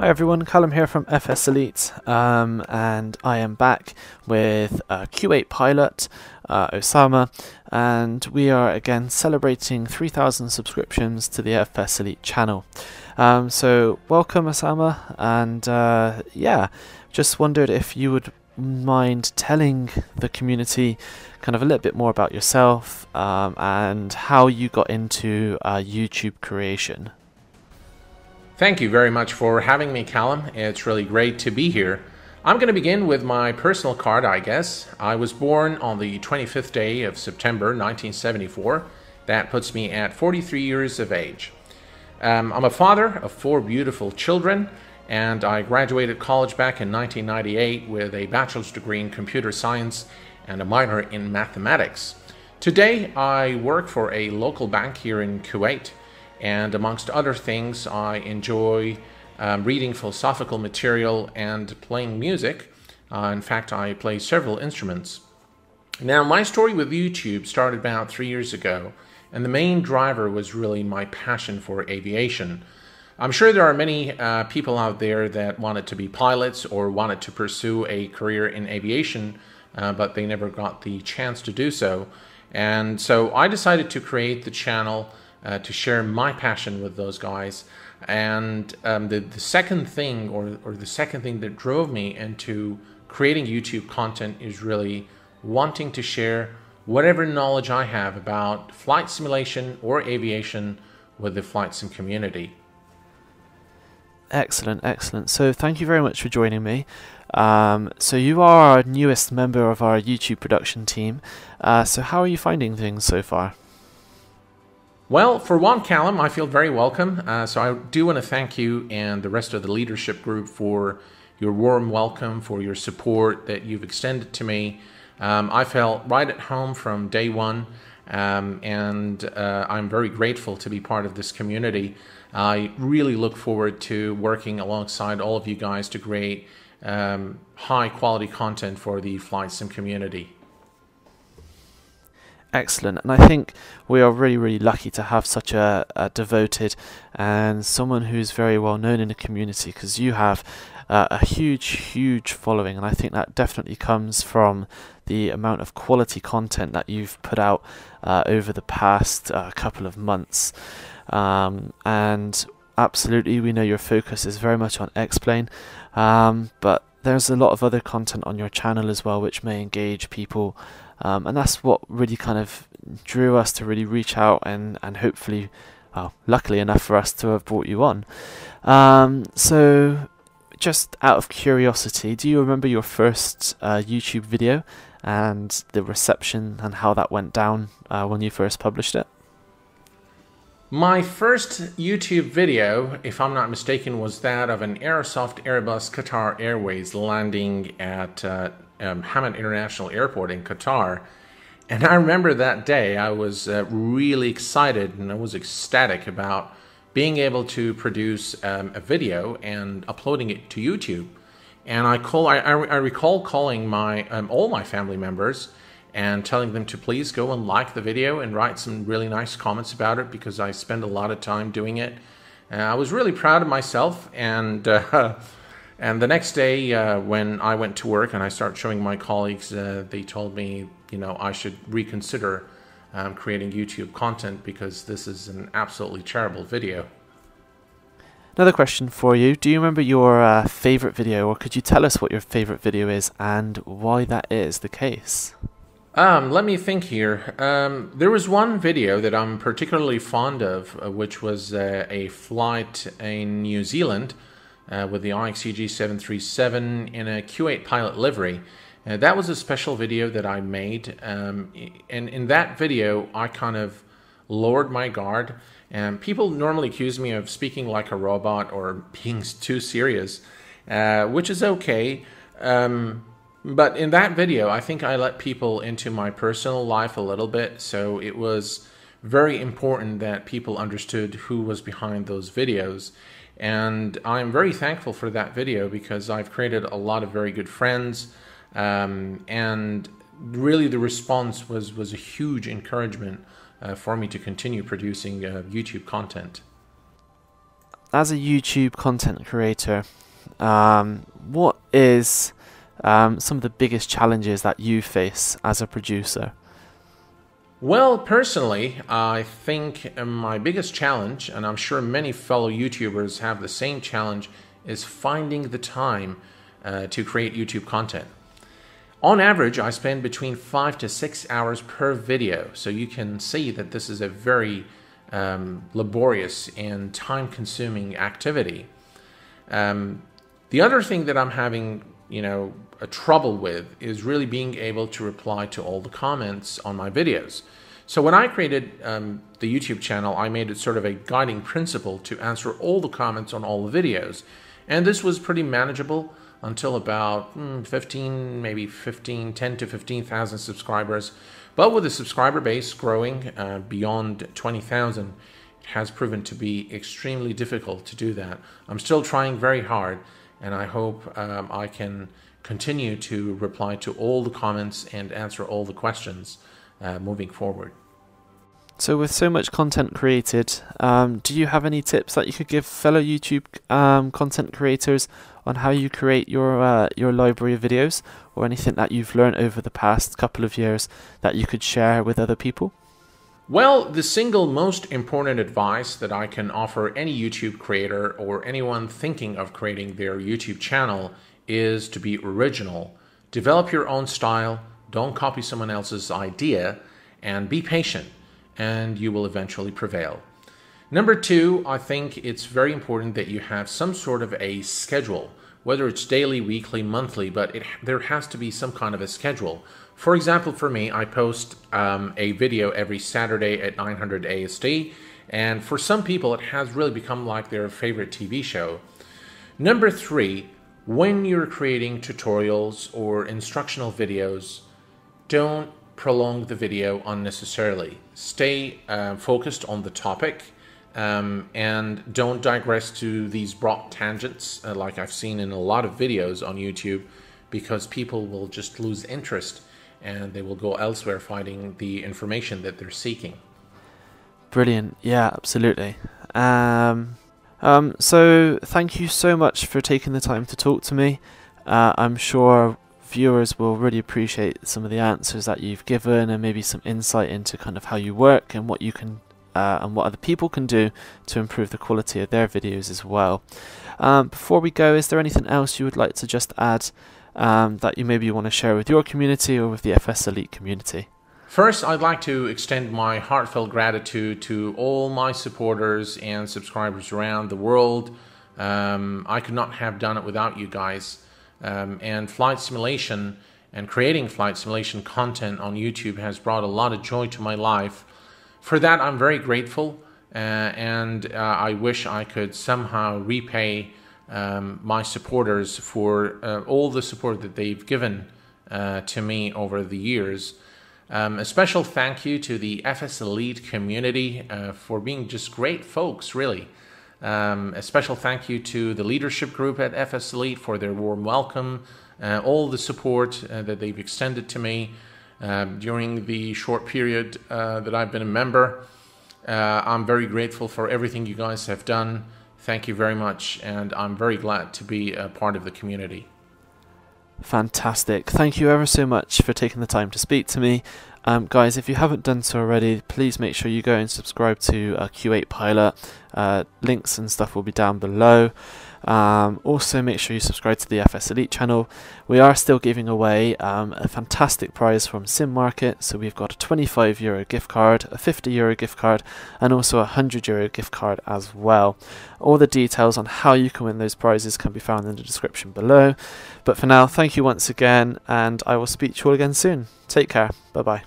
Hi everyone, Callum here from FSElite, and I am back with Q8pilot, Osama, and we are again celebrating 3,000 subscriptions to the FSElite channel. So welcome Osama, and yeah, just wondered if you would mind telling the community kind of a little bit more about yourself and how you got into YouTube creation. Thank you very much for having me, Callum. It's really great to be here. I'm going to begin with my personal card, I guess. I was born on the 25th day of September 1974. That puts me at 43 years of age. I'm a father of 4 beautiful children, and I graduated college back in 1998 with a bachelor's degree in computer science and a minor in mathematics. Today, I work for a local bank here in Kuwait. And amongst other things, I enjoy reading philosophical material and playing music. In fact, I play several instruments. Now, my story with YouTube started about 3 years ago, and the main driver was really my passion for aviation. I'm sure there are many people out there that wanted to be pilots or wanted to pursue a career in aviation, but they never got the chance to do so. And so I decided to create the channel to share my passion with those guys. And the second thing, or the second thing that drove me into creating YouTube content is really wanting to share whatever knowledge I have about flight simulation or aviation with the flight sim community. Excellent, excellent. So thank you very much for joining me. So you are our newest member of our YouTube production team. So how are you finding things so far? Well, for one, Callum, I feel very welcome. So I do want to thank you and the rest of the leadership group for your warm welcome, for your support that you've extended to me. I felt right at home from day one, and I'm very grateful to be part of this community. I really look forward to working alongside all of you guys to create high quality content for the flight sim community. Excellent, and I think we are really lucky to have such a devoted and someone who's very well known in the community, because you have a huge following, and I think that definitely comes from the amount of quality content that you've put out over the past couple of months. And absolutely, we know your focus is very much on X-Plane, but there's a lot of other content on your channel as well which may engage people. And that's what really kind of drew us to really reach out and hopefully, well, luckily enough for us to have brought you on. So just out of curiosity, do you remember your first YouTube video and the reception and how that went down when you first published it? My first YouTube video, if I'm not mistaken, was that of an Aerosoft Airbus Qatar Airways landing at Hamad International Airport in Qatar. And I remember that day I was really excited and I was ecstatic about being able to produce a video and uploading it to YouTube. And I recall calling all my family members and telling them to please go and like the video and write some really nice comments about it, because I spend a lot of time doing it. I was really proud of myself, and the next day when I went to work and I started showing my colleagues, they told me, you know, I should reconsider creating YouTube content because this is an absolutely terrible video. Another question for you. Do you remember your favorite video, or could you tell us what your favorite video is and why that is the case? Let me think here. There was one video that I'm particularly fond of, which was a flight in New Zealand with the IXCG 737 in a Q8pilot livery. That was a special video that I made, and in that video I kind of lowered my guard. And people normally accuse me of speaking like a robot or being too serious, which is okay. But in that video, I think I let people into my personal life a little bit, so it was very important that people understood who was behind those videos. And I'm very thankful for that video because I've created a lot of very good friends, and really the response was a huge encouragement for me to continue producing YouTube content. as a YouTube content creator, what is some of the biggest challenges that you face as a producer? Well, personally, I think my biggest challenge, and I'm sure many fellow YouTubers have the same challenge, is finding the time to create YouTube content. On average, I spend between 5 to 6 hours per video, so you can see that this is a very laborious and time-consuming activity. The other thing that I'm having, a trouble with is really being able to reply to all the comments on my videos. So when I created the YouTube channel, I made it sort of a guiding principle to answer all the comments on all the videos. And this was pretty manageable until about 10 to 15,000 subscribers. But with the subscriber base growing beyond 20,000, it has proven to be extremely difficult to do that. I'm still trying very hard, and I hope I can continue to reply to all the comments and answer all the questions moving forward. So with so much content created, do you have any tips that you could give fellow YouTube content creators on how you create your library of videos, or anything that you've learned over the past couple of years that you could share with other people? Well, the single most important advice that I can offer any YouTube creator or anyone thinking of creating their YouTube channel is to be original. Develop your own style, don't copy someone else's idea, and be patient, and you will eventually prevail. Number two, I think it's very important that you have some sort of a schedule, whether it's daily, weekly, monthly, but there has to be some kind of a schedule. For example, for me, I post a video every Saturday at 900 ASD, and for some people it has really become like their favorite TV show. Number three, when you're creating tutorials or instructional videos, don't prolong the video unnecessarily. Stay focused on the topic, and don't digress to these broad tangents like I've seen in a lot of videos on YouTube, because people will just lose interest and they will go elsewhere finding the information that they're seeking. Brilliant. Yeah, absolutely. So thank you so much for taking the time to talk to me. I'm sure viewers will really appreciate some of the answers that you've given, and maybe some insight into kind of how you work and what you can and what other people can do to improve the quality of their videos as well. Before we go, is there anything else you would like to just add that you maybe want to share with your community or with the FSElite community? First, I'd like to extend my heartfelt gratitude to all my supporters and subscribers around the world. I could not have done it without you guys. And flight simulation and creating flight simulation content on YouTube has brought a lot of joy to my life. For that, I'm very grateful, and I wish I could somehow repay my supporters for all the support that they've given to me over the years. A special thank you to the FSElite community for being just great folks, really. A special thank you to the leadership group at FSElite for their warm welcome, all the support that they've extended to me during the short period that I've been a member. I'm very grateful for everything you guys have done. Thank you very much, and I'm very glad to be a part of the community. Fantastic. Thank you ever so much for taking the time to speak to me. Guys, if you haven't done so already, please make sure you go and subscribe to Q8pilot. Links and stuff will be down below. Also, make sure you subscribe to the FSElite channel. We are still giving away a fantastic prize from Sim Market. So we've got a €25 gift card, a €50 gift card, and also a €100 gift card as well. All the details on how you can win those prizes can be found in the description below. But for now, thank you once again, and I will speak to you all again soon. Take care. Bye bye.